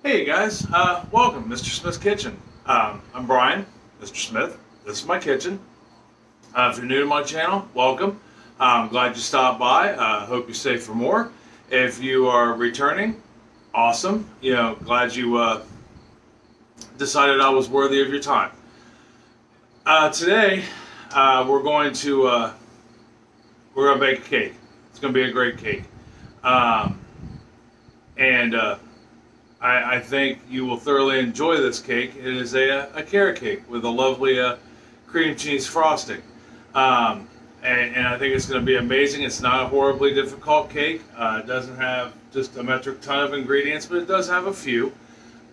Hey guys, welcome, Mr. Smith's Kitchen. I'm Brian, Mr. Smith. This is my kitchen. If you're new to my channel, welcome. I'm glad you stopped by. Hope you stay for more. If you are returning, awesome. Glad you decided I was worthy of your time. Today, we're going to bake a cake. It's going to be a great cake, and I think you will thoroughly enjoy this cake. It is a carrot cake with a lovely cream cheese frosting. And I think it's going to be amazing. It's not a horribly difficult cake. It doesn't have just a metric ton of ingredients, but it does have a few.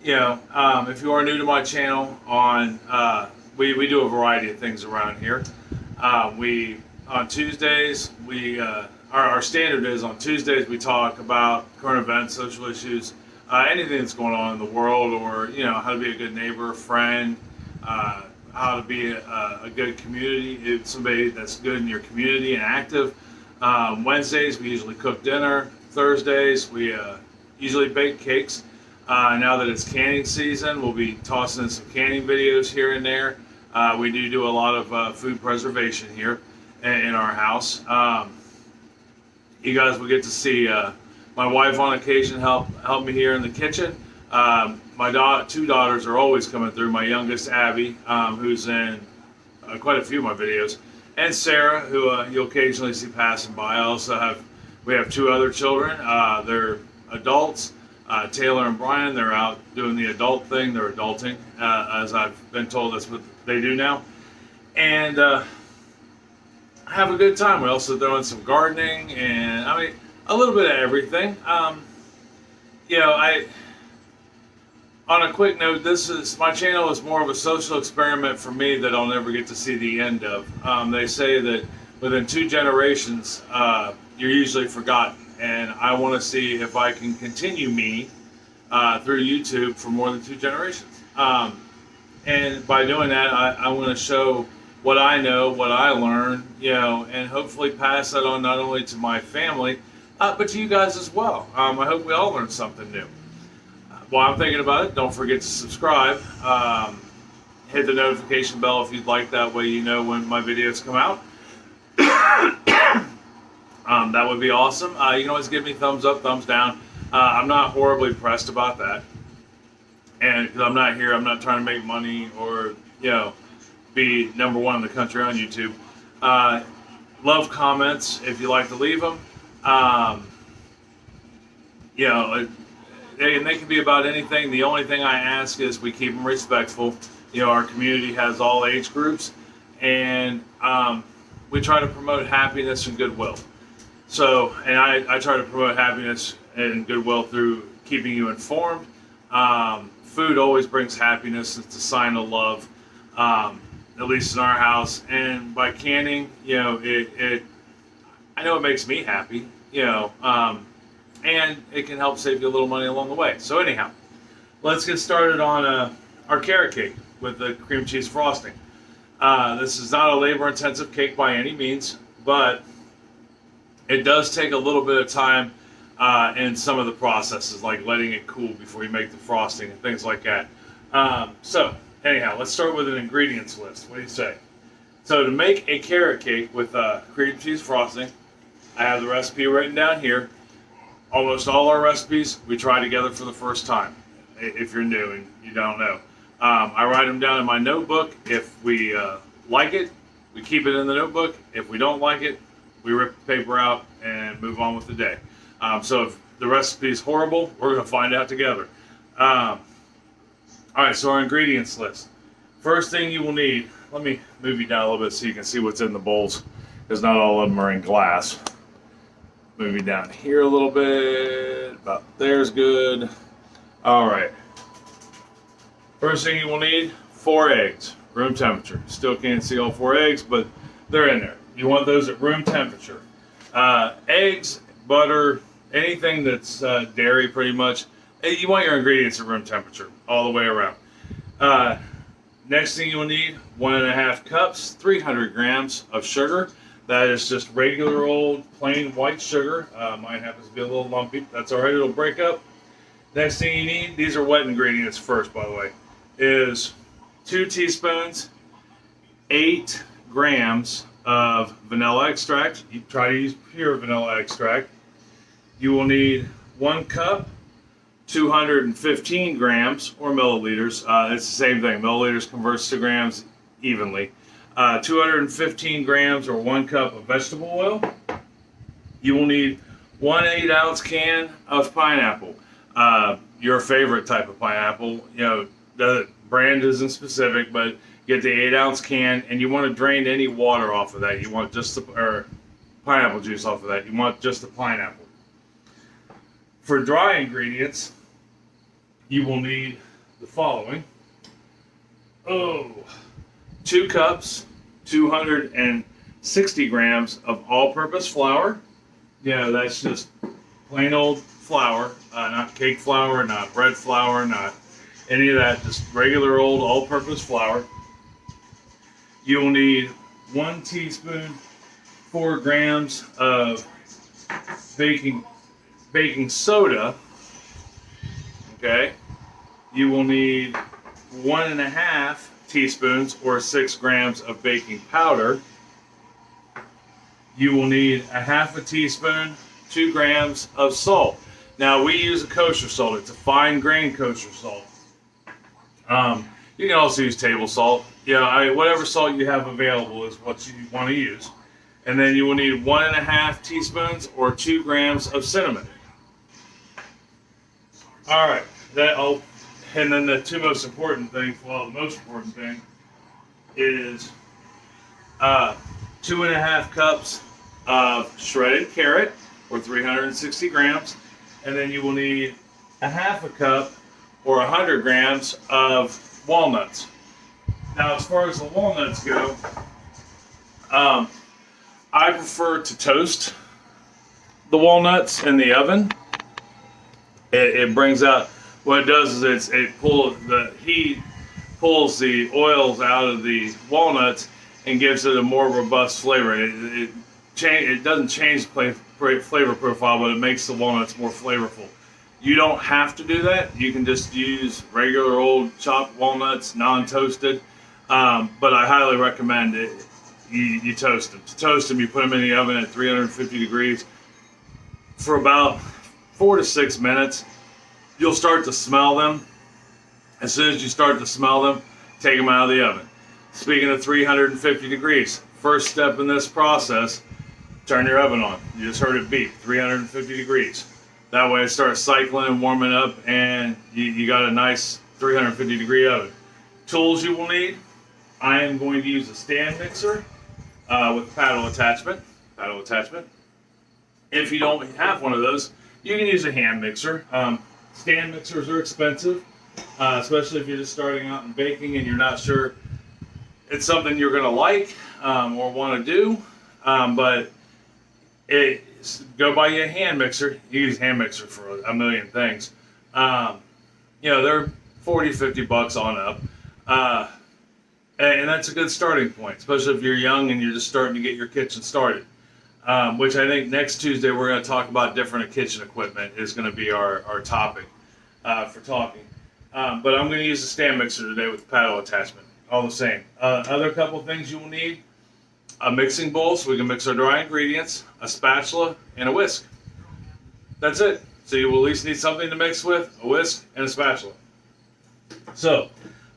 If you are new to my channel, we do a variety of things around here. On Tuesdays, our standard is on Tuesdays we talk about current events, social issues, anything that's going on in the world, or how to be a good neighbor, friend, how to be a good community, somebody that's good in your community and active. Wednesdays we usually cook dinner. Thursdays we usually bake cakes. Now that it's canning season, we'll be tossing in some canning videos here and there. We do a lot of food preservation here in our house. You guys will get to see my wife on occasion help me here in the kitchen. My two daughters are always coming through. My youngest, Abby, who's in quite a few of my videos, and Sarah, who you'll occasionally see passing by. We have two other children. They're adults. Taylor and Brian, they're out doing the adult thing. They're adulting, as I've been told that's what they do now. And have a good time. We also throw in some gardening and, a little bit of everything. On a quick note, my channel is more of a social experiment for me that I'll never get to see the end of. They say that within 2 generations, you're usually forgotten, and I want to see if I can continue me through YouTube for more than 2 generations. And by doing that, I want to show what I know, what I learned, and hopefully pass that on not only to my family, but to you guys as well. I hope we all learn something new. While I'm thinking about it, don't forget to subscribe. Hit the notification bell if you'd like. That way you know when my videos come out. That would be awesome. You can always give me thumbs up, thumbs down. I'm not horribly pressed about that. And because I'm not here, I'm not trying to make money or, be #1 in the country on YouTube. Love comments if you like to leave them. They can be about anything. The only thing I ask is we keep them respectful. Our community has all age groups, and we try to promote happiness and goodwill. So, and I try to promote happiness and goodwill through keeping you informed. Food always brings happiness. It's a sign of love, at least in our house. And by canning, I know it makes me happy, and it can help save you a little money along the way. So anyhow, let's get started on our carrot cake with the cream cheese frosting. This is not a labor-intensive cake by any means, but it does take a little bit of time in some of the processes, like letting it cool before you make the frosting and things like that. So anyhow, let's start with an ingredients list. What do you say? So to make a carrot cake with cream cheese frosting, I have the recipe written down here. Almost all our recipes we try together for the first time, if you're new and you don't know. I write them down in my notebook. If we like it, we keep it in the notebook. If we don't like it, we rip the paper out and move on with the day. So if the recipe is horrible, we're going to find out together. All right, so our ingredients list. First thing you will need, let me move you down a little bit so you can see what's in the bowls, because not all of them are in glass. Move you down here a little bit, about there's good. All right. First thing you will need, 4 eggs, room temperature. Still can't see all 4 eggs, but they're in there. You want those at room temperature. Eggs, butter, anything that's dairy pretty much. You want your ingredients at room temperature all the way around. Next thing you will need, 1.5 cups, 300 grams of sugar. That is just regular old plain white sugar. Mine happens to be a little lumpy. That's all right, it'll break up. Next thing you need, these are wet ingredients first, by the way, is 2 teaspoons, 8 grams of vanilla extract. You try to use pure vanilla extract. You will need 1 cup, 215 grams or milliliters. It's the same thing. Milliliters converts to grams evenly. 215 grams or 1 cup of vegetable oil. You will need 1 8-ounce can of pineapple. Your favorite type of pineapple. You know, the brand isn't specific, but get the 8-ounce can, and you want to drain any water off of that. You want just the or pineapple juice off of that. You want just the pineapple. For dry ingredients, you will need the following. 2 cups, 260 grams of all-purpose flour. You know, that's just plain old flour, not cake flour, not bread flour, not any of that, just regular old all-purpose flour. You will need 1 teaspoon, 4 grams of baking soda. Okay. You will need 1.5 teaspoons or 6 grams of baking powder. You will need 1/2 teaspoon, 2 grams of salt. Now we use a kosher salt. It's a fine grained kosher salt. You can also use table salt. Yeah, whatever salt you have available is what you want to use. And then you will need 1.5 teaspoons or 2 grams of cinnamon. All right, and then the 2 most important things. Well, the most important thing is 2.5 cups of shredded carrot, or 360 grams, and then you will need 1/2 cup or 100 grams of walnuts. Now, as far as the walnuts go, I prefer to toast the walnuts in the oven. It brings out, what it does is the heat pulls the oils out of the walnuts and gives it a more robust flavor. It doesn't change the flavor profile, but it makes the walnuts more flavorful. You don't have to do that. You can just use regular old chopped walnuts, non-toasted. But I highly recommend it. You toast them. To toast them, you put them in the oven at 350 degrees for about 4 to 6 minutes. You'll start to smell them. As soon as you start to smell them, take them out of the oven. Speaking of 350 degrees, first step in this process, turn your oven on. You just heard it beep, 350 degrees. That way it starts cycling and warming up, and you got a nice 350 degree oven. Tools you will need: I am going to use a stand mixer with paddle attachment. If you don't have one of those, you can use a hand mixer. Stand mixers are expensive, especially if you're just starting out in baking and you're not sure it's something you're going to like or want to do. But go buy you a hand mixer. You use a hand mixer for a million things. They're $40-50 on up. And that's a good starting point, especially if you're young and you're just starting to get your kitchen started. Which I think next Tuesday we're going to talk about different kitchen equipment is going to be our topic for talking. But I'm going to use the stand mixer today with the paddle attachment. All the same. Other couple things you will need: a mixing bowl so we can mix our dry ingredients, a spatula, and a whisk. That's it. So you will at least need something to mix with, a whisk, and a spatula. So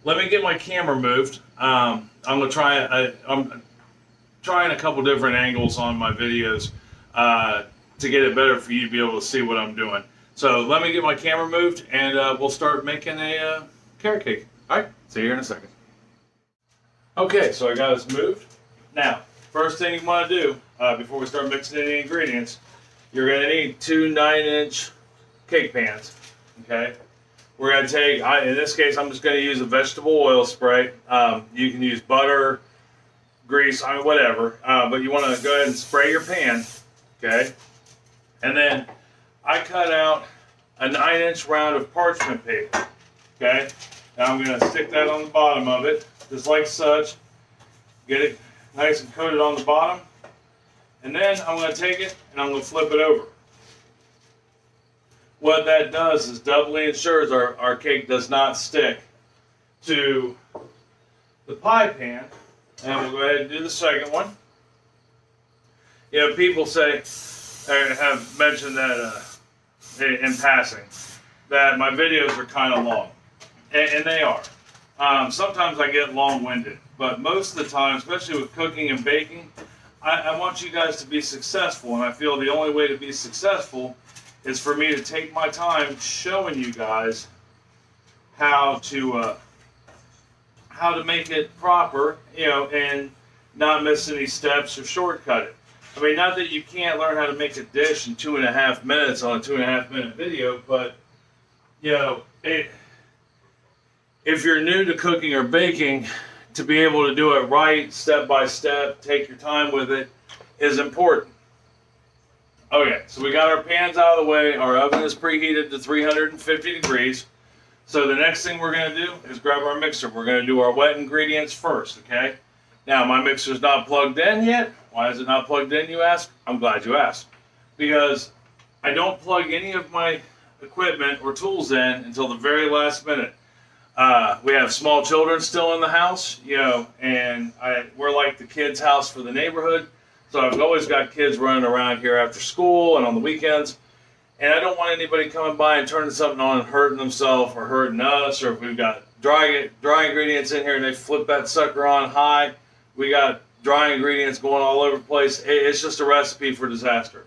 let me get my camera moved. I'm trying a couple different angles on my videos to get it better for you to be able to see what I'm doing. So let me get my camera moved, and we'll start making a carrot cake. All right, see you here in a second. Okay, so I got this moved. Now, first thing you want to do before we start mixing any ingredients, you're going to need 2 9-inch cake pans. Okay, we're going to take, in this case, I'm just going to use a vegetable oil spray. You can use butter, grease, whatever, but you want to go ahead and spray your pan. Okay, and then I cut out a 9-inch round of parchment paper. Okay, now I'm going to stick that on the bottom of it, just like such. Get it nice and coated on the bottom. And then I'm going to take it and I'm going to flip it over. what that does is doubly ensures our cake does not stick to the pie pan. And we'll go ahead and do the second one. You know, people say, or have mentioned that in passing, that my videos are kind of long. And they are. Sometimes I get long-winded. But most of the time, especially with cooking and baking, I want you guys to be successful. And I feel the only way to be successful is for me to take my time showing you guys how to make it proper, you know, and not miss any steps or shortcut it. I mean, not that you can't learn how to make a dish in 2.5 minutes on a 2.5-minute video, but, you know, if you're new to cooking or baking, to be able to do it right, step by step, take your time with it, is important. Okay, so we got our pans out of the way. Our oven is preheated to 350 degrees. So the next thing we're going to do is grab our mixer. We're going to do our wet ingredients first, okay? Now, my mixer's not plugged in yet. Why is it not plugged in, you ask? I'm glad you asked. Because I don't plug any of my equipment or tools in until the very last minute. We have small children still in the house, you know, and we're like the kids' house for the neighborhood. So I've always got kids running around here after school and on the weekends. And I don't want anybody coming by and turning something on and hurting themselves or hurting us, or if we've got dry ingredients in here and they flip that sucker on high, we got dry ingredients going all over the place. It's just a recipe for disaster.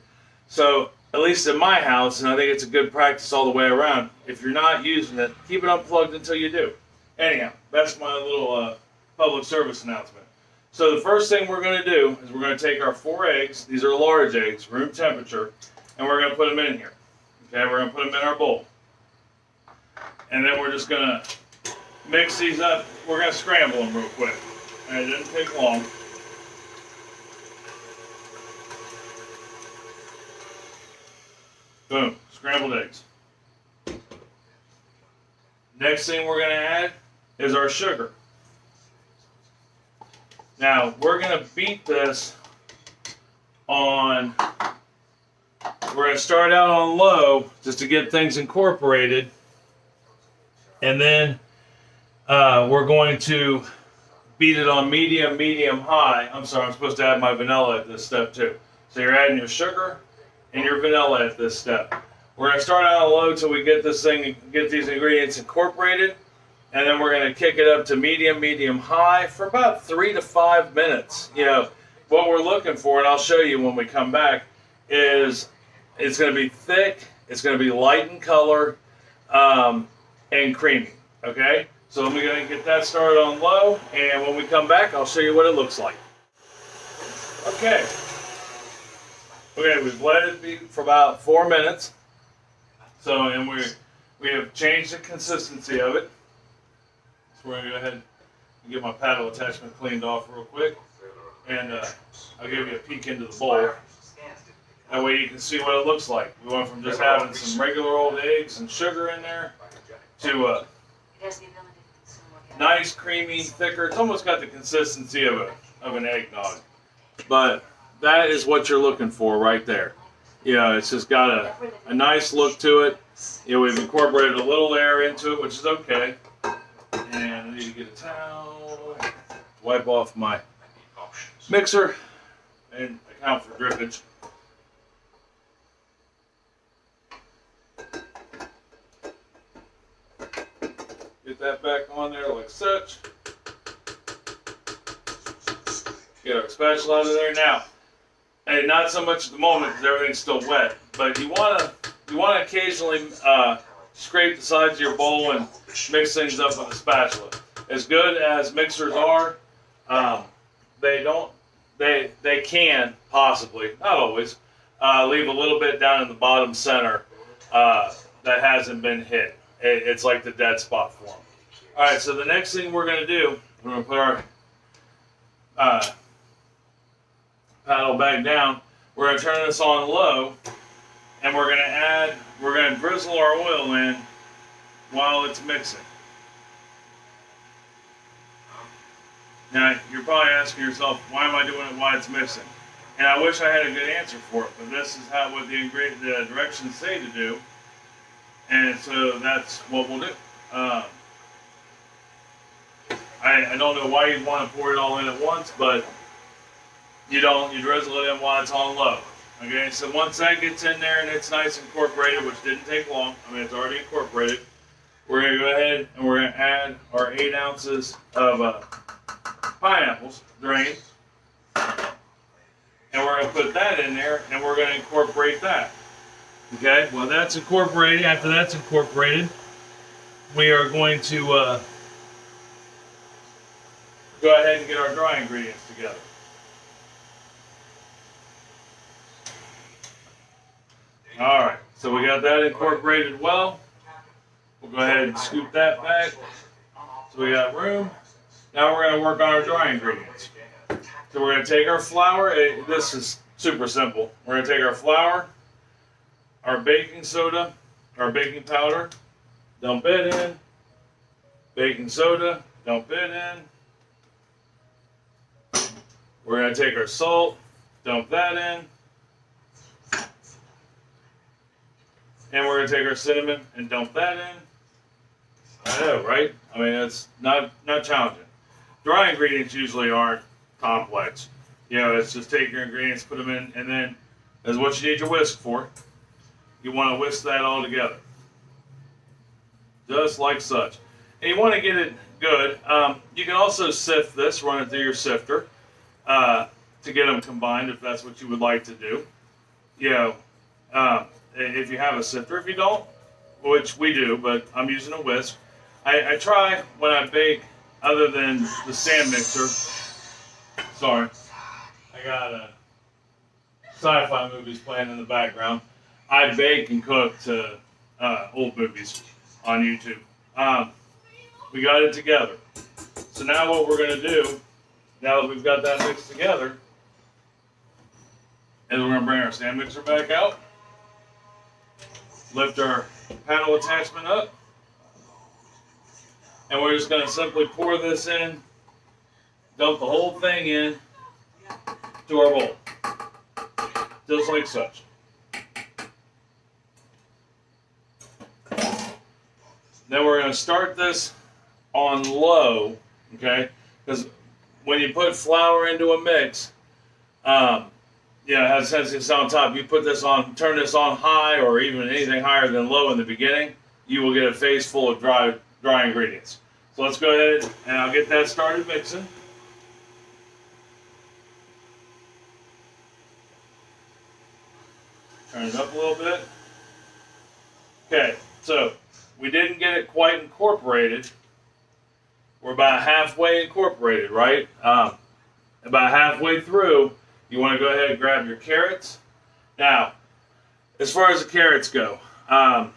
So, at least in my house, and I think it's a good practice all the way around, if you're not using it, keep it unplugged until you do. Anyhow, that's my little public service announcement. So the first thing we're going to do is we're going to take our 4 eggs, these are large eggs, room temperature, and we're going to put them in here. Okay, we're going to put them in our bowl. And then we're just going to mix these up. We're going to scramble them real quick. And it didn't take long. Boom, scrambled eggs. Next thing we're going to add is our sugar. Now, we're going to beat this on, we're going to start out on low just to get things incorporated. And then we're going to beat it on medium, medium, high. I'm sorry, I'm supposed to add my vanilla at this step too. So you're adding your sugar and your vanilla at this step. We're going to start out on low till we get this thing, get these ingredients incorporated, and then we're going to kick it up to medium, medium, high for about 3 to 5 minutes. You know, what we're looking for, and I'll show you when we come back, is it's going to be thick, it's going to be light in color, and creamy. Okay, so let me go and get that started on low, and when we come back, I'll show you what it looks like. Okay. Okay, we've let it be for about 4 minutes. So, and we have changed the consistency of it. So we're going to go ahead and get my paddle attachment cleaned off real quick. And I'll give you a peek into the bowl. That way you can see what it looks like. We went from just having some regular old eggs and sugar in there to nice, creamy, thicker. It's almost got the consistency of an eggnog. But that is what you're looking for right there. You know, it's just got a nice look to it. You know, we've incorporated a little air into it, which is okay. And I need to get a towel, wipe off my mixer, and account for drippage. Get that back on there like such. Get our spatula out of there now. And not so much at the moment because everything's still wet, but you want to occasionally scrape the sides of your bowl and mix things up with a spatula. As good as mixers are, they can possibly, not always, leave a little bit down in the bottom center that hasn't been hit. It's like the dead spot for them. All right, so the next thing we're going to do, we're going to put our paddle back down. We're going to turn this on low, and we're going to drizzle our oil in while it's mixing. Now, you're probably asking yourself, why am I doing it while it's mixing? And I wish I had a good answer for it, but this is what the directions say to do. And so that's what we'll do. I don't know why you'd want to pour it all in at once, but you don't. You'd drizzle it in while it's on low. Okay, so once that gets in there and it's nice incorporated, which didn't take long, I mean, it's already incorporated, we're going to go ahead and we're going to add our 8 ounces of pineapples, drained, and we're going to put that in there, and we're going to incorporate that. Okay, well, that's incorporated. After that's incorporated, we are going to go ahead and get our dry ingredients together. All right, so we got that incorporated well. We'll go ahead and scoop that back. So we got room. Now we're going to work on our dry ingredients. So we're going to take our flour. This is super simple. We're going to take our flour, our baking soda, our baking powder, dump it in. Baking soda, dump it in. We're going to take our salt, dump that in. And we're going to take our cinnamon and dump that in. I know, right? I mean, it's not challenging. Dry ingredients usually aren't complex. You know, it's just take your ingredients, put them in, and then that's what you need your whisk for. You want to whisk that all together. Just like such. And you want to get it good. You can also sift this, run it through your sifter to get them combined if that's what you would like to do. You know, if you have a sifter. If you don't, which we do, but I'm using a whisk. I try when I bake, other than the stand mixer. Sorry, I got sci-fi movies playing in the background. I bake and cook to old movies on YouTube. We got it together. So now what we're going to do, now that we've got that mixed together, is we're going to bring our stand mixer back out. Lift our paddle attachment up, and we're just going to simply pour this in, dump the whole thing in to our bowl, just like such. Then we're going to start this on low, okay, because when you put flour into a mix, yeah, it has a tendency to sit on top. You put this on, turn this on high or even anything higher than low in the beginning, you will get a face full of dry ingredients. So let's go ahead and I'll get that started mixing. Turn it up a little bit. Okay, so we didn't get it quite incorporated. We're about halfway incorporated, right? About halfway through. You want to go ahead and grab your carrots. Now, as far as the carrots go, I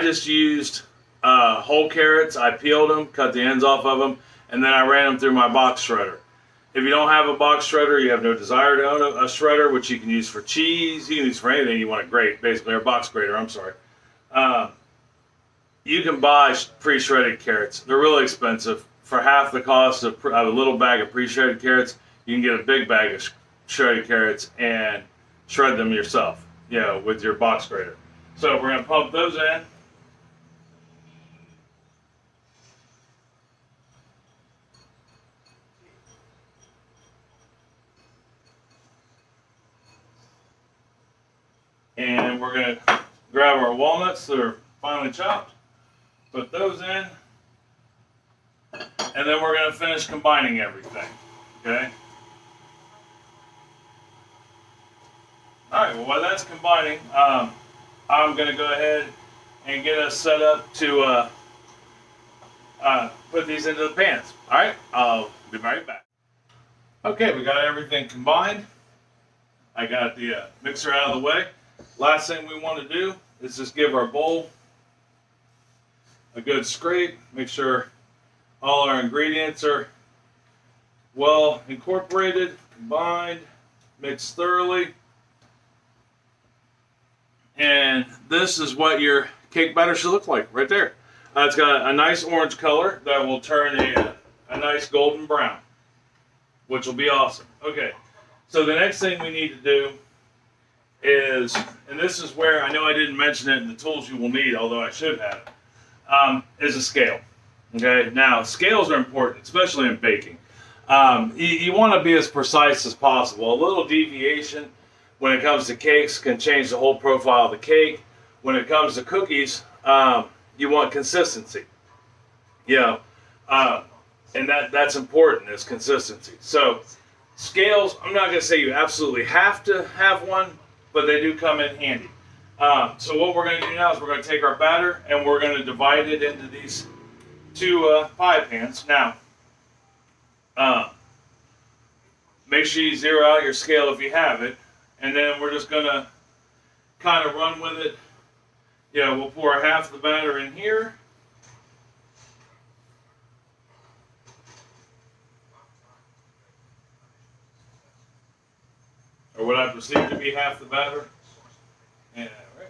just used whole carrots. I peeled them, cut the ends off of them, and then I ran them through my box shredder. If you don't have a box shredder, you have no desire to own a shredder, which you can use for cheese, you can use for anything you want to grate, basically, or box grater, I'm sorry. You can buy pre-shredded carrots. They're really expensive. For half the cost of a little bag of pre-shredded carrots, you can get a big bag of shredded carrots and shred them yourself, you know, with your box grater. So we're going to pump those in. And we're going to grab our walnuts that are finely chopped, put those in, and then we're going to finish combining everything, okay? Alright, well while that's combining, I'm going to go ahead and get us set up to put these into the pans. Alright, I'll be right back. Okay, we got everything combined. I got the mixer out of the way. Last thing we want to do is just give our bowl a good scrape. Make sure all our ingredients are well incorporated, combined, mixed thoroughly. And this is what your cake batter should look like right there. It's got a nice orange color that will turn a nice golden brown, which will be awesome. Okay, so the next thing we need to do is, and this is where I know I didn't mention it in the tools you will need, although I should have, is a scale. Okay, now scales are important, especially in baking. You want to be as precise as possible. A little deviation when it comes to cakes can change the whole profile of the cake. When it comes to cookies, you want consistency. You know, and that's important, is consistency. So scales, I'm not going to say you absolutely have to have one, but they do come in handy. So what we're going to do now is we're going to take our batter and we're going to divide it into these two pie pans. Now, make sure you zero out your scale if you have it, and then we're just going to kind of run with it. You know, we'll pour half the batter in here. Or what I perceive to be half the batter. And right,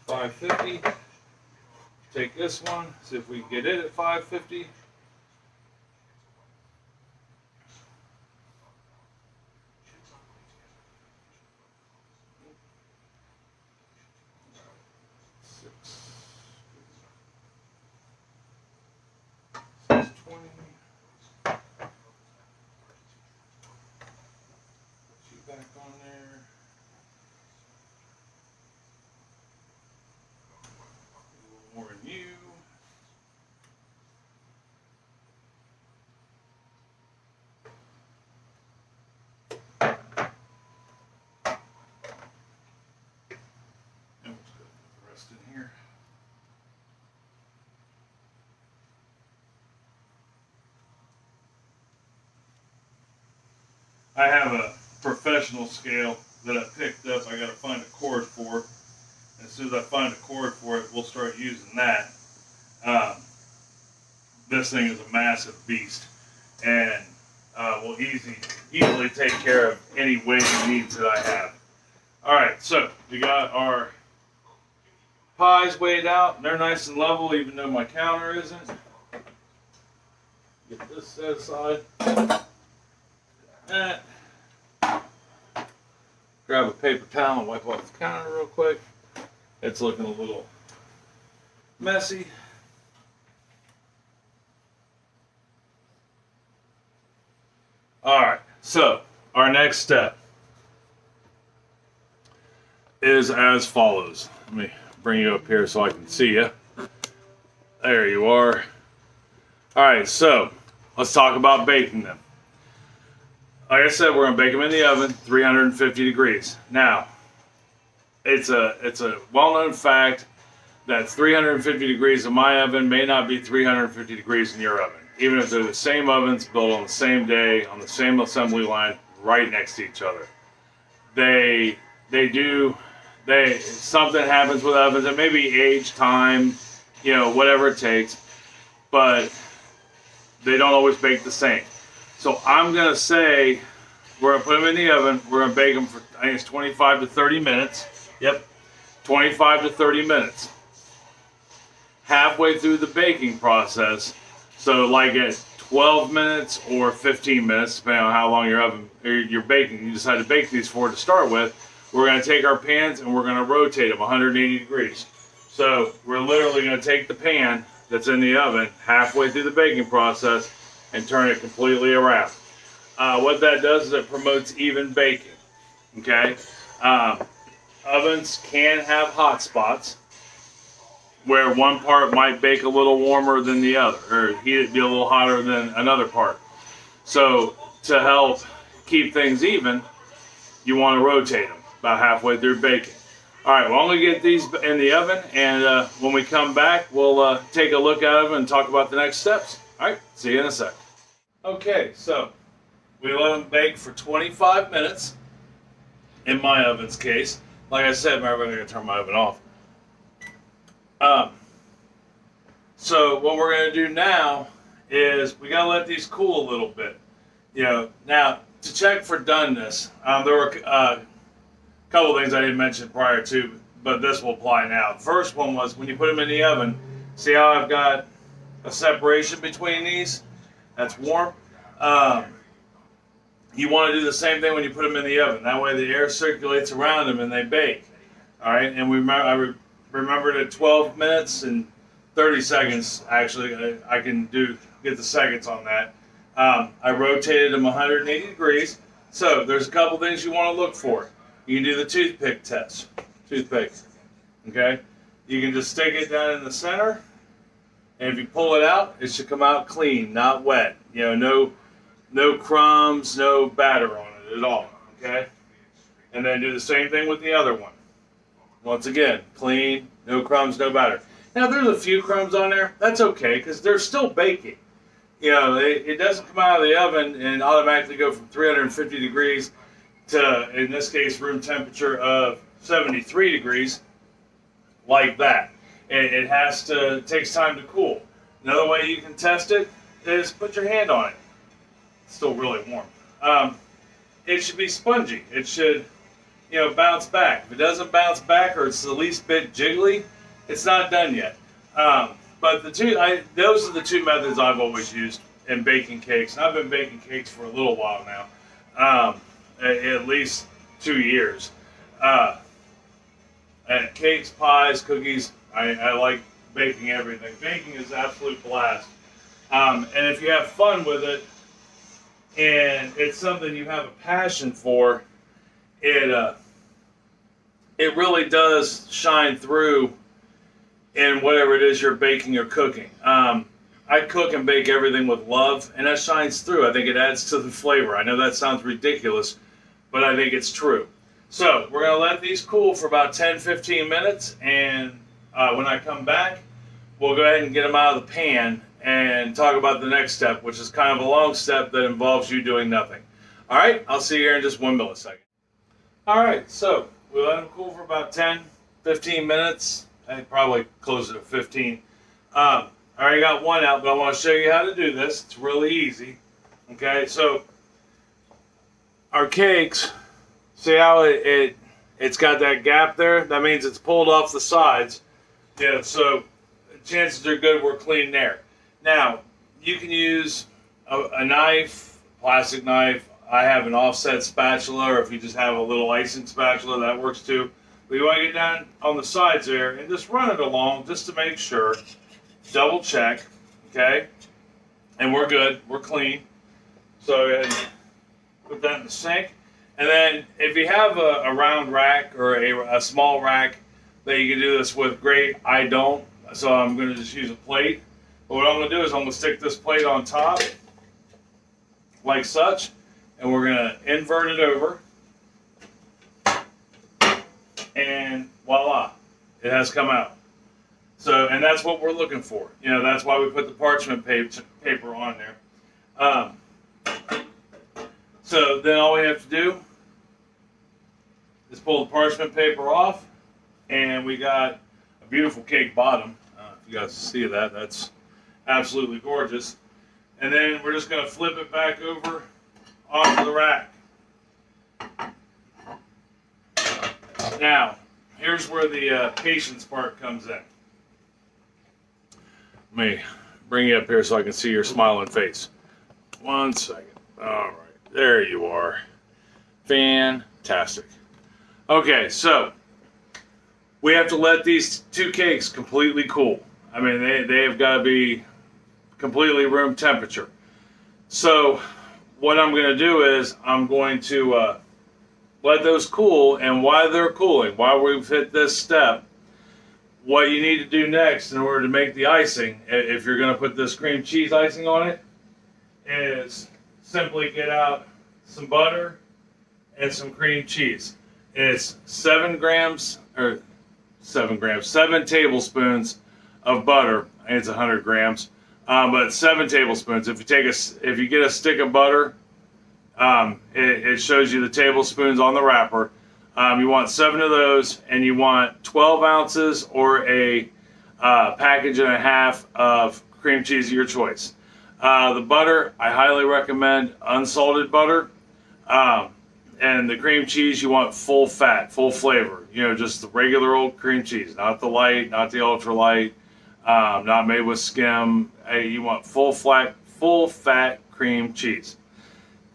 550. Take this one, see if we can get it at 550. Back on there. A little more in you. And we'll just put the rest in here. I have a professional scale that I picked up. I got to find a cord for it. As soon as I find a cord for it, we'll start using that. This thing is a massive beast, and will easily take care of any weighing needs that I have. All right, so we got our pies weighed out, and they're nice and level, even though my counter isn't. Get this set aside. Grab a paper towel and wipe off the counter real quick. It's looking a little messy. Alright, so our next step is as follows. Let me bring you up here so I can see you. There you are. Alright, so let's talk about baking them. Like I said, we're going to bake them in the oven, 350 degrees. Now, it's a well-known fact that 350 degrees in my oven may not be 350 degrees in your oven. Even if they're the same ovens, built on the same day, on the same assembly line, right next to each other. Something happens with ovens. It may be age, time, you know, whatever it takes. But they don't always bake the same. So I'm going to say we're going to put them in the oven. We're going to bake them for, I think it's 25 to 30 minutes. Yep, 25 to 30 minutes. Halfway through the baking process, so like at 12 minutes or 15 minutes, depending on how long you're baking, you decide to bake these for to start with, we're going to take our pans and we're going to rotate them 180 degrees. So we're literally going to take the pan that's in the oven halfway through the baking process and turn it completely around. What that does is it promotes even baking. Okay, ovens can have hot spots where one part might bake a little warmer than the other, or heat it be a little hotter than another part. So to help keep things even, you want to rotate them about halfway through baking. All right, well, I'm going to get these in the oven, and when we come back, we'll take a look at them and talk about the next steps. All right, see you in a sec. Okay, so we let them bake for 25 minutes, in my oven's case. Like I said, I'm going to turn my oven off. So what we're going to do now is we got to let these cool a little bit. You know, now to check for doneness, there were a couple of things I didn't mention prior to, but this will apply now. The first one was when you put them in the oven, see how I've got a separation between these? That's warm. You want to do the same thing when you put them in the oven. That way the air circulates around them and they bake. All right, and I remembered at 12 minutes and 30 seconds. Actually, I can get the seconds on that. I rotated them 180 degrees. So there's a couple things you want to look for. You can do the toothpick test. Toothpick. Okay, you can just stick it down in the center, and if you pull it out, it should come out clean, not wet. You know, no crumbs, no batter on it at all. Okay, and then do the same thing with the other one. Once again, clean, no crumbs, no batter. Now, if there's a few crumbs on there, that's okay, because they're still baking. You know, it doesn't come out of the oven and automatically go from 350 degrees to, in this case, room temperature of 73 degrees, like that. It takes time to cool. Another way you can test it is put your hand on it. It's still really warm. It should be spongy. It should, bounce back. If it doesn't bounce back or it's the least bit jiggly, it's not done yet. But those are the two methods I've always used in baking cakes. And I've been baking cakes for a little while now, at least 2 years. And cakes, pies, cookies, I like baking everything. Baking is an absolute blast. And if you have fun with it, and it's something you have a passion for, it really does shine through in whatever it is you're baking or cooking. I cook and bake everything with love, and that shines through. I think it adds to the flavor. I know that sounds ridiculous, but I think it's true. So we're going to let these cool for about 10-15 minutes, and when I come back, we'll go ahead and get them out of the pan and talk about the next step, which is kind of a long step that involves you doing nothing. All right, I'll see you here in just 1 millisecond. All right, so we let them cool for about 10-15 minutes. I'd probably close it at 15. I already got one out, but I want to show you how to do this. It's really easy. Okay, so our cakes, see how it's got that gap there? That means it's pulled off the sides. Yeah, so chances are good we're clean there. Now, you can use a knife, plastic knife. I have an offset spatula, or if you just have a little icing spatula, that works too. But you want to get down on the sides there and just run it along just to make sure. Double check, okay? And we're good. We're clean. So go ahead and put that in the sink. And then if you have a round rack or a small rack that you can do this with, great. I don't, so I'm going to just use a plate. But what I'm going to do is I'm going to stick this plate on top like such, and we're going to invert it over. And voila, it has come out. So, and that's what we're looking for. That's why we put the parchment paper on there. So then all we have to do is pull the parchment paper off, and we got a beautiful cake bottom. If you guys see that, that's absolutely gorgeous. And then we're just going to flip it back over onto the rack. Now, here's where the patience part comes in. Let me bring you up here so I can see your smiling face. 1 second. All right, there you are. Fantastic. Okay, so we have to let these two cakes completely cool. I mean, they have got to be completely room temperature. So what I'm going to do is I'm going to let those cool, and while they're cooling, while we've hit this step, what you need to do next in order to make the icing, if you're going to put this cream cheese icing on it, is simply get out some butter and some cream cheese. It's 7 tablespoons of butter. And it's 100 grams, but 7 tablespoons. If you get a stick of butter, it shows you the tablespoons on the wrapper. You want 7 of those, and you want 12 ounces or a package and a half of cream cheese of your choice. The butter, I highly recommend unsalted butter. And the cream cheese, you want full fat, full flavor. Just the regular old cream cheese, not the light, not the ultra light, not made with skim. You want full fat cream cheese.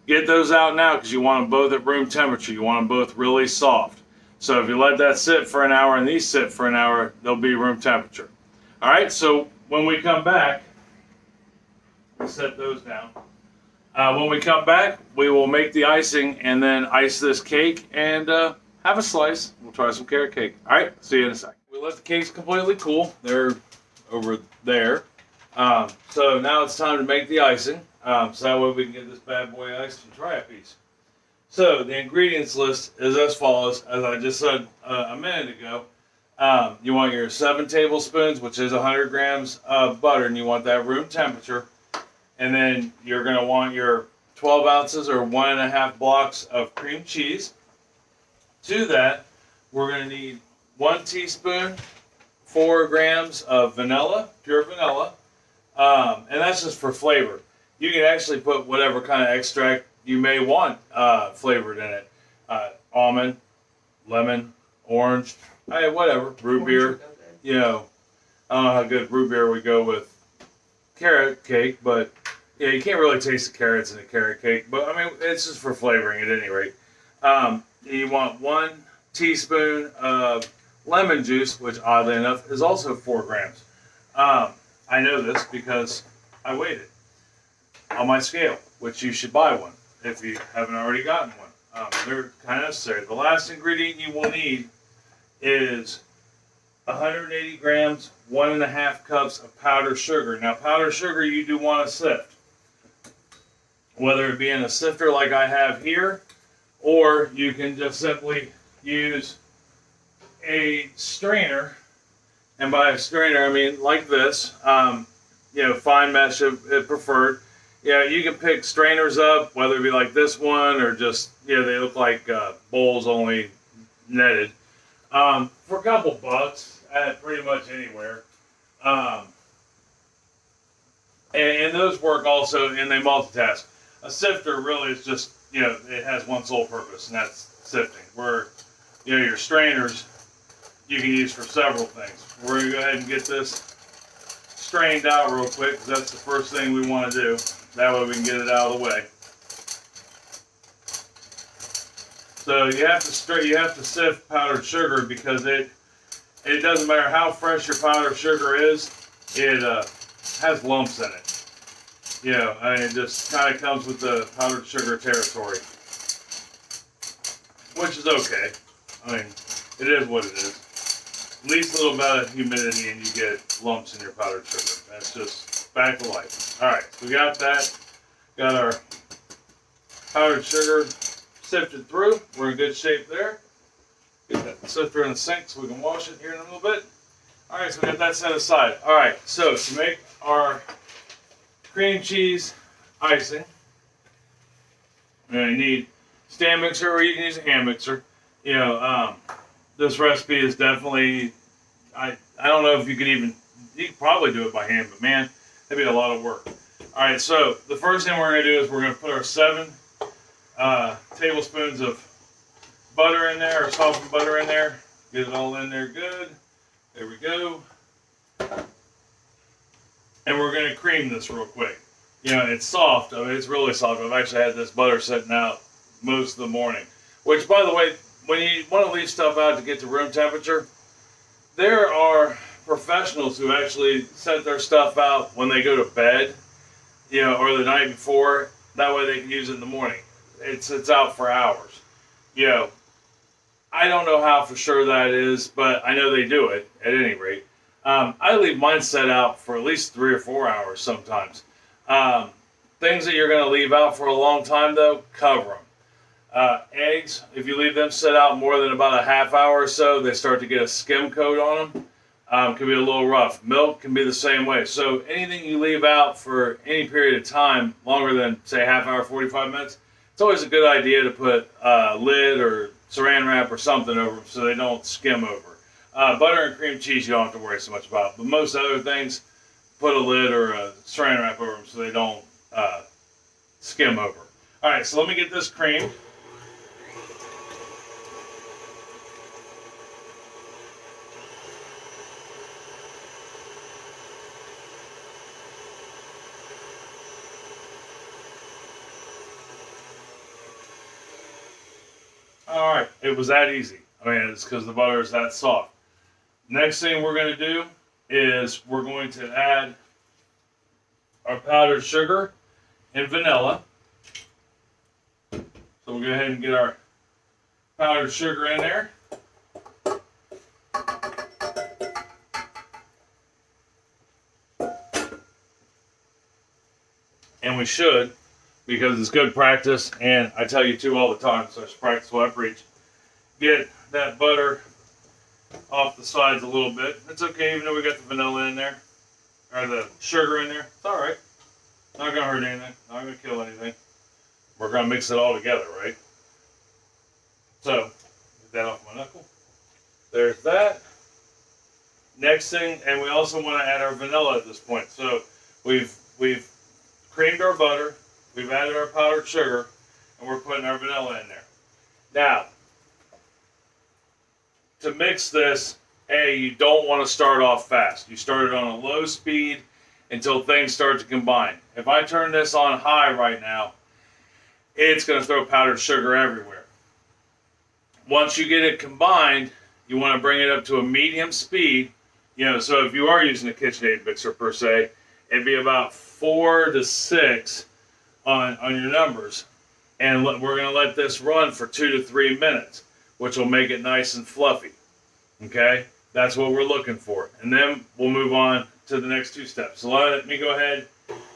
Get those out now because you want them both at room temperature. You want them both really soft. So if you let that sit for an hour and these sit for an hour, they'll be room temperature. All right, so when we come back, we'll set those down. When we come back, we will make the icing and then ice this cake and have a slice. We'll try some carrot cake. All right, see you in a second. We let the cakes completely cool. They're over there. So now it's time to make the icing. So that way we can get this bad boy iced and try a piece. So the ingredients list is as follows, as I just said a minute ago. You want your 7 tablespoons, which is 100 grams of butter, and you want that room temperature. And then you're going to want your 12 ounces or 1.5 blocks of cream cheese. To that, we're going to need 1 teaspoon, 4 grams of vanilla, pure vanilla. And that's just for flavor. You can actually put whatever kind of extract you may want flavored in it. Almond, lemon, orange, whatever, root beer. You know, I don't know how good root beer would go with carrot cake, but yeah, you can't really taste the carrots in a carrot cake. But I mean, it's just for flavoring at any rate. You want 1 teaspoon of lemon juice, which oddly enough is also 4 grams. I know this because I weighed it on my scale, which you should buy one if you haven't already gotten one. They're kind of necessary. The last ingredient you will need is 180 grams, 1.5 cups of powdered sugar. Now, powdered sugar you do want to sift, whether it be in a sifter like I have here, or you can just simply use a strainer. And by a strainer, I mean like this, fine mesh if preferred. Yeah, you can pick strainers up, whether it be like this one or just, they look like bowls only netted. For a couple bucks at pretty much anywhere. And those work also, and they multitask. A sifter really is just, it has one sole purpose, and that's sifting. Where, your strainers you can use for several things. We're going to go ahead and get this strained out real quick, because that's the first thing we want to do. That way we can get it out of the way. So you have to sift powdered sugar, because it doesn't matter how fresh your powdered sugar is, it has lumps in it. It just kind of comes with the powdered sugar territory, which is okay. I mean, it is what it is. At least a little bit of humidity and you get lumps in your powdered sugar. That's just back to life. All right, so we got that. Got our powdered sugar sifted through. We're in good shape there. Get that sifter in the sink so we can wash it here in a little bit. All right, so we got that set aside. All right, so to make our cream cheese icing, we're going to need stand mixer, or you can use a hand mixer. This recipe is definitely, I don't know if you could probably do it by hand, but man, that'd be a lot of work. All right, so the first thing we're going to do is we're going to put our 7 tablespoons of butter in there, or softened butter in there. Get it all in there good. There we go. And we're going to cream this real quick. It's soft. I mean, it's really soft. I've actually had this butter sitting out most of the morning. Which, by the way, when you want to leave stuff out to get to room temperature, there are professionals who actually set their stuff out when they go to bed, or the night before. That way they can use it in the morning. It's out for hours. I don't know how for sure that is, but I know they do it at any rate. I leave mine set out for at least 3 or 4 hours sometimes. Things that you're going to leave out for a long time, though, cover them. Eggs, if you leave them set out more than about a half hour or so, they start to get a skim coat on them. Can be a little rough. Milk can be the same way. So anything you leave out for any period of time, longer than, say, half hour, 45 minutes, it's always a good idea to put a lid or saran wrap or something over them so they don't skim over. Butter and cream cheese you don't have to worry so much about. But most other things, put a lid or a saran wrap over them so they don't skim over. All right, so let me get this creamed. All right, it was that easy. I mean, it's because the butter is that soft. Next thing we're going to do is we're going to add our powdered sugar and vanilla. So we'll go ahead and get our powdered sugar in there. And we should, because it's good practice, and I tell you too all the time, so I should practice what I preach. Get that butter off the sides a little bit. It's okay, even though we got the vanilla in there, or the sugar in there. It's all right. Not gonna hurt anything. Not gonna kill anything. We're gonna mix it all together, right? So, get that off my knuckle. There's that. Next thing, and we also want to add our vanilla at this point. So we've creamed our butter, we've added our powdered sugar, and we're putting our vanilla in there. Now, to mix this, you don't want to start off fast. You start it on a low speed until things start to combine. If I turn this on high right now, it's going to throw powdered sugar everywhere. Once you get it combined, you want to bring it up to a medium speed. So if you are using a KitchenAid mixer per se, it'd be about 4 to 6 on your numbers. And we're going to let this run for 2 to 3 minutes, which will make it nice and fluffy. Okay? That's what we're looking for. And then we'll move on to the next 2 steps. So let me go ahead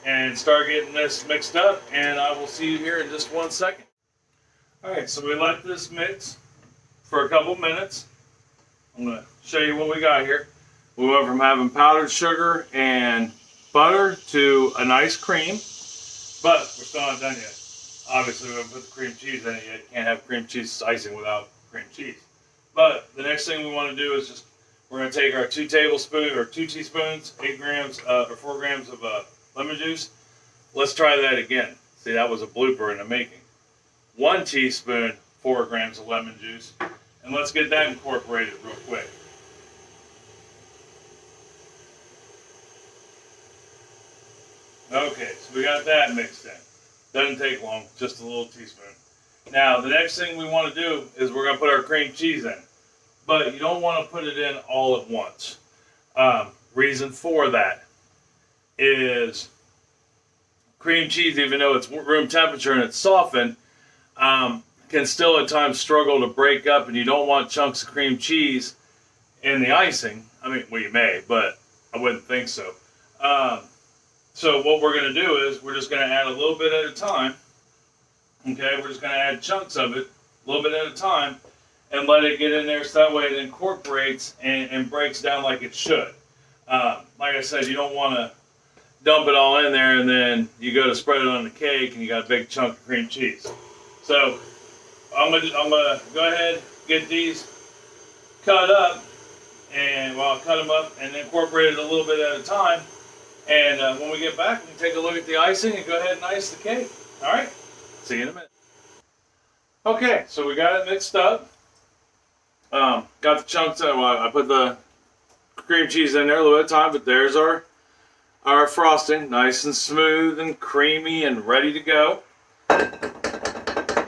and start getting this mixed up, and I will see you here in just 1 second. Alright, so we let this mix for a couple minutes. I'm going to show you what we got here. We went from having powdered sugar and butter to a nice cream, but we're still not done yet. Obviously, we haven't put the cream cheese in it yet. You can't have cream cheese icing without cream cheese. But the next thing we want to do is we're going to take our 2 teaspoons, 8 grams or 4 grams of lemon juice. Let's try that again. See, that was a blooper in the making. 1 teaspoon, 4 grams of lemon juice, and let's get that incorporated real quick. Okay, so we got that mixed in. Doesn't take long, just a little teaspoon. Now, the next thing we want to do is we're going to put our cream cheese in. But you don't want to put it in all at once. Reason for that is cream cheese, even though it's room temperature and it's softened, can still at times struggle to break up, and you don't want chunks of cream cheese in the icing. I mean, well, you may, but I wouldn't think so. So what we're going to do is we're just going to add a little bit at a time. Okay, we're just going to add chunks of it a little bit at a time and let it get in there so that way it incorporates and breaks down like it should. Like I said, you don't want to dump it all in there and then you go to spread it on the cake and you got a big chunk of cream cheese. So I'm gonna go ahead, get these cut up, and I'll cut them up and incorporate it a little bit at a time. And when we get back, we can take a look at the icing and go ahead and ice the cake. All right? See you in a minute. Okay, so we got it mixed up. Got the chunks. I put the cream cheese in there a little bit of time, but there's our frosting, nice and smooth and creamy and ready to go.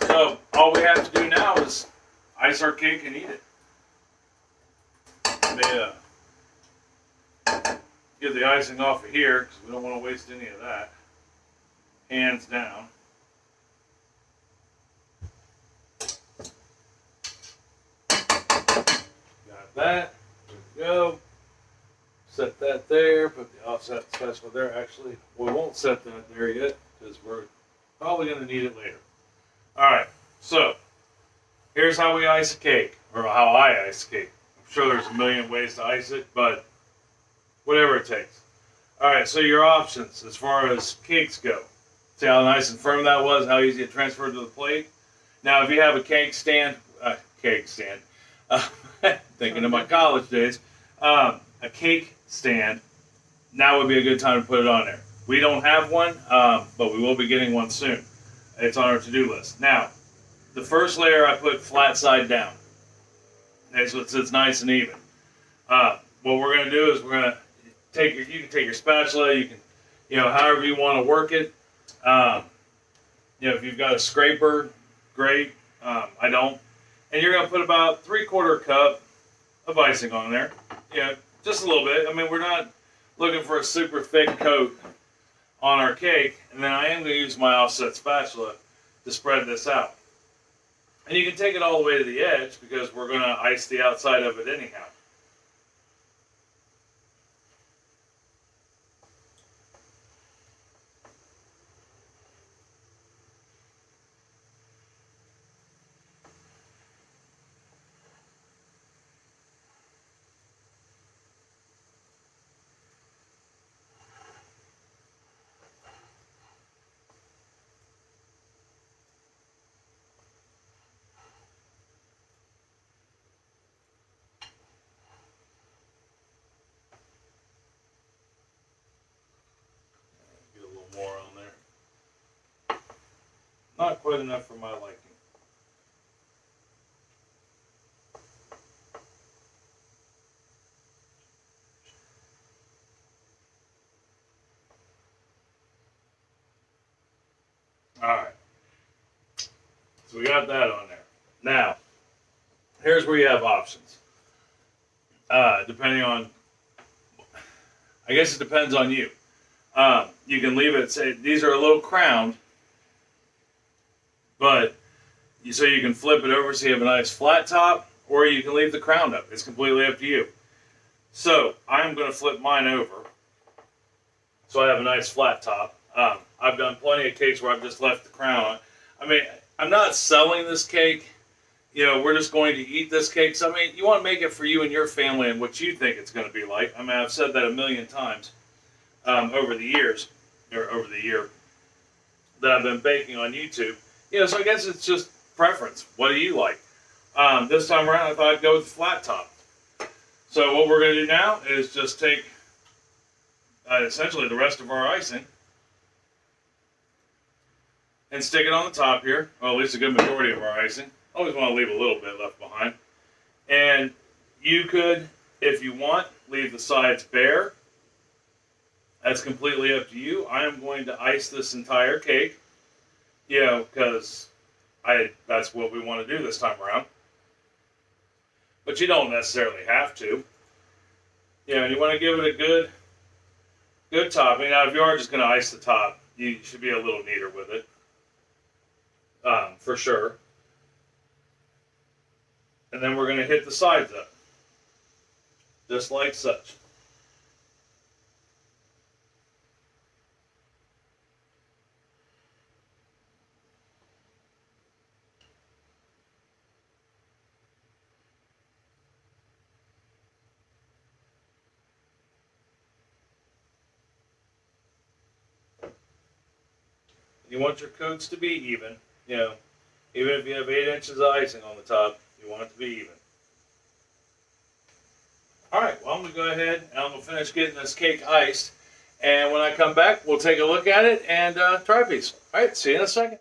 So all we have to do now is ice our cake and eat it. Let me get the icing off of here because we don't want to waste any of that. Hands down. Got that. There we go. Set that there. Put the offset special there. Actually, we won't set that there yet because we're probably going to need it later. Alright, so here's how we ice a cake, or how I ice a cake. I'm sure there's a million ways to ice it, but whatever it takes. Alright, so your options as far as cakes go. See how nice and firm that was, how easy it transferred to the plate? Now, if you have a cake stand, thinking of my college days, a cake stand, now would be a good time to put it on there. We don't have one, but we will be getting one soon. It's on our to-do list. Now, the first layer I put flat side down. Okay, so it's nice and even. What we're going to do is we're going to you can take your spatula, you can, however you want to work it. If you've got a scraper, great. I don't. And you're going to put about 3/4 cup of icing on there. Yeah, just a little bit. I mean, we're not looking for a super thick coat on our cake. And then I am going to use my offset spatula to spread this out. And you can take it all the way to the edge because we're going to ice the outside of it anyhow. Get a little more on there. Not quite enough for my liking. Alright, so we got that on there. Now, here's where you have options. Depending on, I guess it depends on you. You can leave it, say, these are a little crowned, but so you can flip it over so you have a nice flat top, or you can leave the crown up. It's completely up to you. So, I'm going to flip mine over so I have a nice flat top. I've done plenty of cakes where I've just left the crown on. I mean, I'm not selling this cake. You know, we're just going to eat this cake. So, I mean, you want to make it for you and your family and what you think it's going to be like. I mean, I've said that a million times over the years, or over the year that I've been baking on YouTube. You know, so I guess it's just preference. What do you like? This time around, I thought I'd go with the flat top. So what we're going to do now is just take essentially the rest of our icing and stick it on the top here, well, at least a good majority of our icing. Always want to leave a little bit left behind. And you could, if you want, leave the sides bare. That's completely up to you. I am going to ice this entire cake, you know, because that's what we want to do this time around. But you don't necessarily have to. You know, you want to give it a good topping. Now, if you are just going to ice the top, you should be a little neater with it. For sure. And then we're going to hit the sides up. Just like such. You want your coats to be even, you know, even if you have 8 inches of icing on the top, you want it to be even. Alright, well, I'm going to go ahead and I'm going to finish getting this cake iced. And when I come back, we'll take a look at it and try a piece. Alright, see you in a second.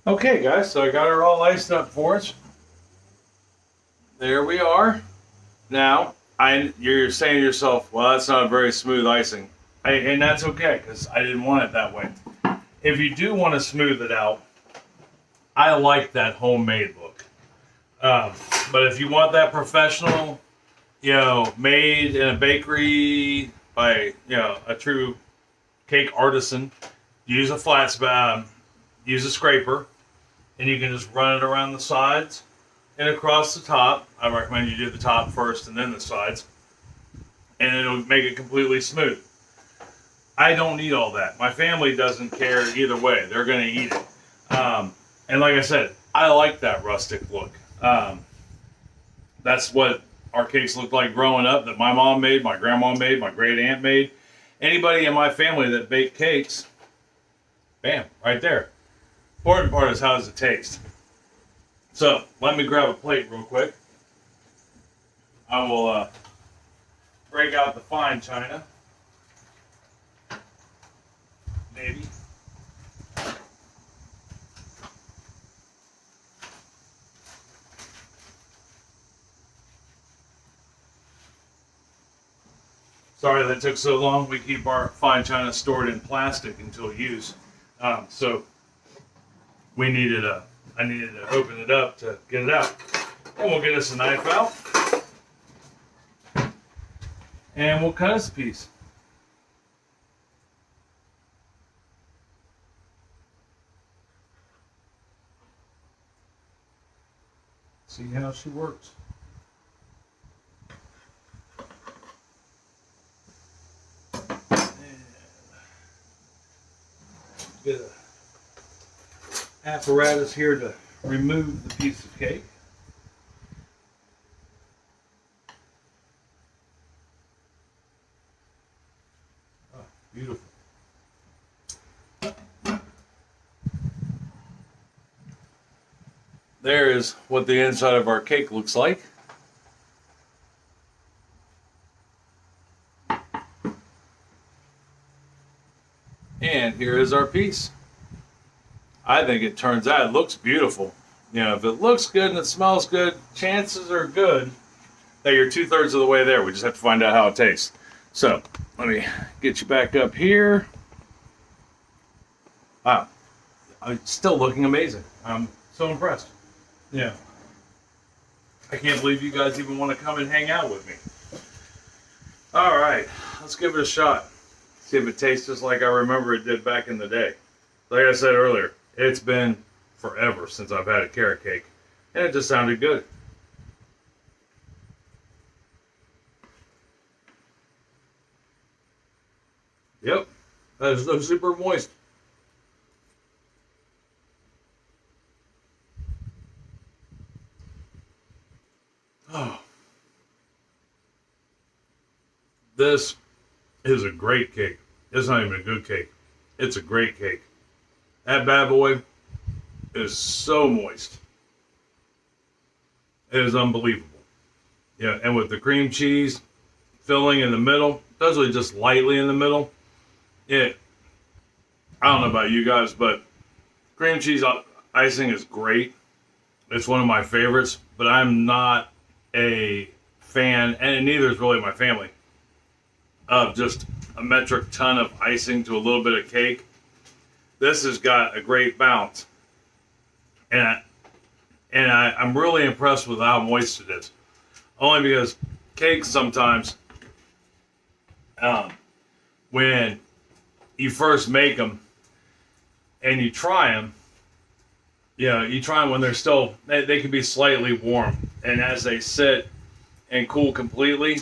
Okay, guys, so I got her all iced up for us. There we are. Now, you're saying to yourself, well, that's not a very smooth icing. And that's okay, because I didn't want it that way. If you do want to smooth it out, I like that homemade look. But if you want that professional, you know, made in a bakery by, you know, a true cake artisan, use a use a scraper, and you can just run it around the sides and across the top. I recommend you do the top first and then the sides, and it'll make it completely smooth. I don't need all that. My family doesn't care either way. They're going to eat it. And like I said, I like that rustic look. That's what our cakes looked like growing up, that my mom made, my grandma made, my great aunt made. Anybody in my family that baked cakes, bam, right there. Important part is how does it taste. So let me grab a plate real quick. I will break out the fine china. Maybe. Sorry that took so long. We keep our fine china stored in plastic until use. So we needed I needed to open it up to get it out. And we'll get us a knife out. And we'll cut us a piece. See how she works. Get a apparatus here to remove the piece of cake. Oh, beautiful. There is what the inside of our cake looks like. And here is our piece. I think it turns out, it looks beautiful. You know, if it looks good and it smells good, chances are good that you're 2/3 of the way there. We just have to find out how it tastes. So, let me get you back up here. Wow. It's still looking amazing. I'm so impressed. Yeah. I can't believe you guys even want to come and hang out with me. All right, let's give it a shot. See if it tastes just like I remember it did back in the day. Like I said earlier, it's been forever since I've had a carrot cake, and it just sounded good. Yep, that is so super moist. Oh. This is a great cake. It's not even a good cake. It's a great cake. That bad boy is so moist. It is unbelievable. Yeah, and with the cream cheese filling in the middle, especially just lightly in the middle, I don't know about you guys, but cream cheese icing is great. It's one of my favorites, but I'm not a fan, and neither is really my family, of just a metric ton of icing to a little bit of cake. This has got a great bounce, and I'm really impressed with how moist it is. Only because cakes sometimes, when you first make them and you try them, you try them when they're still, they can be slightly warm, and as they sit and cool completely,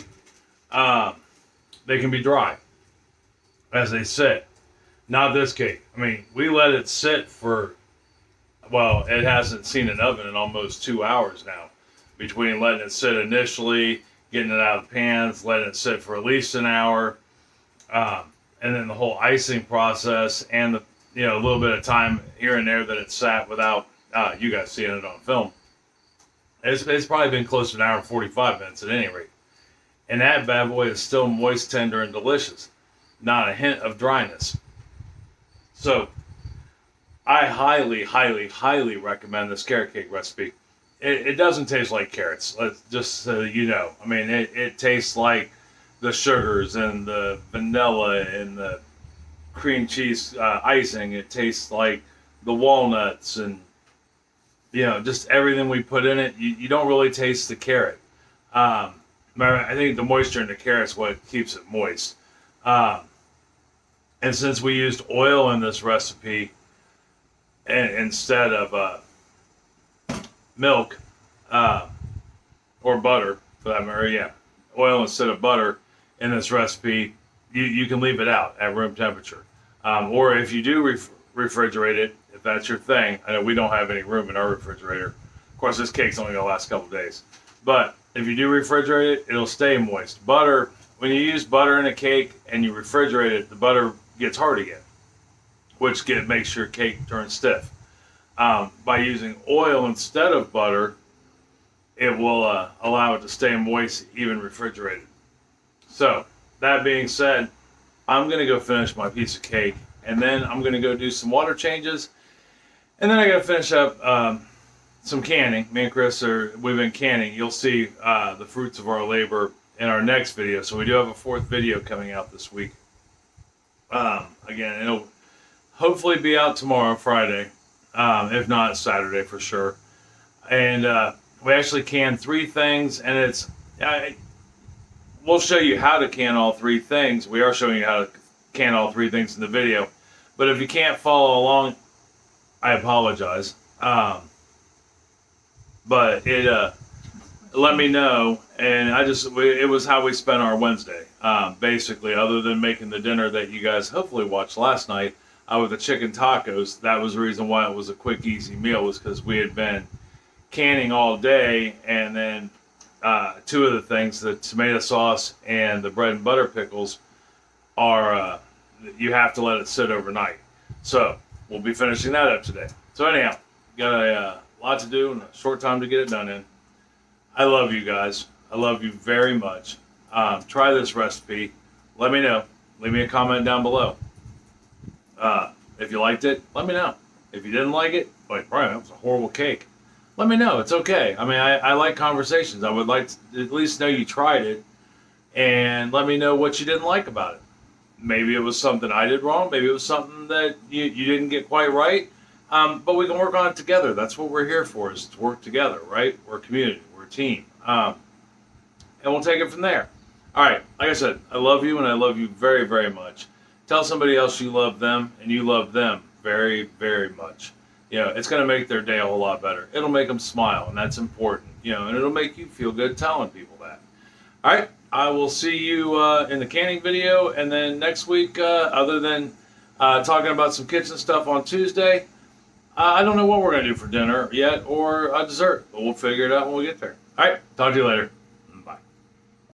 they can be dry as they sit. Not this cake. I mean, we let it sit for, well, it hasn't seen an oven in almost 2 hours now. Between letting it sit initially, getting it out of the pans, letting it sit for at least an hour, and then the whole icing process, and the a little bit of time here and there that it sat without you guys seeing it on film. It's probably been close to an hour and 45 minutes at any rate. And that bad boy is still moist, tender, and delicious. Not a hint of dryness. So, I highly, highly, highly recommend this carrot cake recipe. It doesn't taste like carrots, just so you know. I mean, it tastes like the sugars and the vanilla and the cream cheese icing. It tastes like the walnuts and, just everything we put in it. You don't really taste the carrot. I think the moisture in the carrot is what keeps it moist. And since we used oil in this recipe instead of milk or butter, for that matter, oil instead of butter in this recipe, you can leave it out at room temperature. Or if you do refrigerate it, if that's your thing. I know we don't have any room in our refrigerator. Of course, this cake's only going to last a couple days. But if you do refrigerate it, it'll stay moist. Butter, when you use butter in a cake and you refrigerate it, the butter gets hard again, which makes your cake turn stiff. By using oil instead of butter, it will allow it to stay moist, even refrigerated. So, that being said, I'm going to go finish my piece of cake, and then I'm going to go do some water changes, and then I got to finish up some canning. Me and Chris we've been canning. You'll see the fruits of our labor in our next video. So we do have a 4th video coming out this week. Again, it'll hopefully be out tomorrow, Friday, if not Saturday for sure. And We actually can 3 things, and it's we'll show you how to can all 3 things. We are showing you how to can all 3 things in the video. But if you can't follow along, I apologize. But let me know, and it was how we spent our Wednesday. Basically, other than making the dinner that you guys hopefully watched last night with the chicken tacos, that was the reason why it was a quick, easy meal, was because we had been canning all day, and then 2 of the things, the tomato sauce and the bread and butter pickles, are you have to let it sit overnight. So we'll be finishing that up today. So anyhow, got a lot to do and a short time to get it done in. I love you guys. I love you very much. Try this recipe. Let me know. Leave me a comment down below. If you liked it, let me know. If you didn't like it, like, Brian, that was a horrible cake, let me know. It's okay. I mean, I like conversations. I would like to at least know you tried it, and let me know what you didn't like about it. Maybe it was something I did wrong. Maybe it was something that you didn't get quite right. But we can work on it together. That's what we're here for, is to work together, right? We're a community. We're a team. And we'll take it from there. All right. Like I said, I love you, and I love you very, very much. Tell somebody else you love them, and you love them very, very much. It's going to make their day a whole lot better. It'll make them smile, and that's important. And it'll make you feel good telling people that. All right. I will see you in the canning video, and then next week, other than talking about some kitchen stuff on Tuesday, I don't know what we're going to do for dinner yet or dessert, but we'll figure it out when we get there. All right. Talk to you later.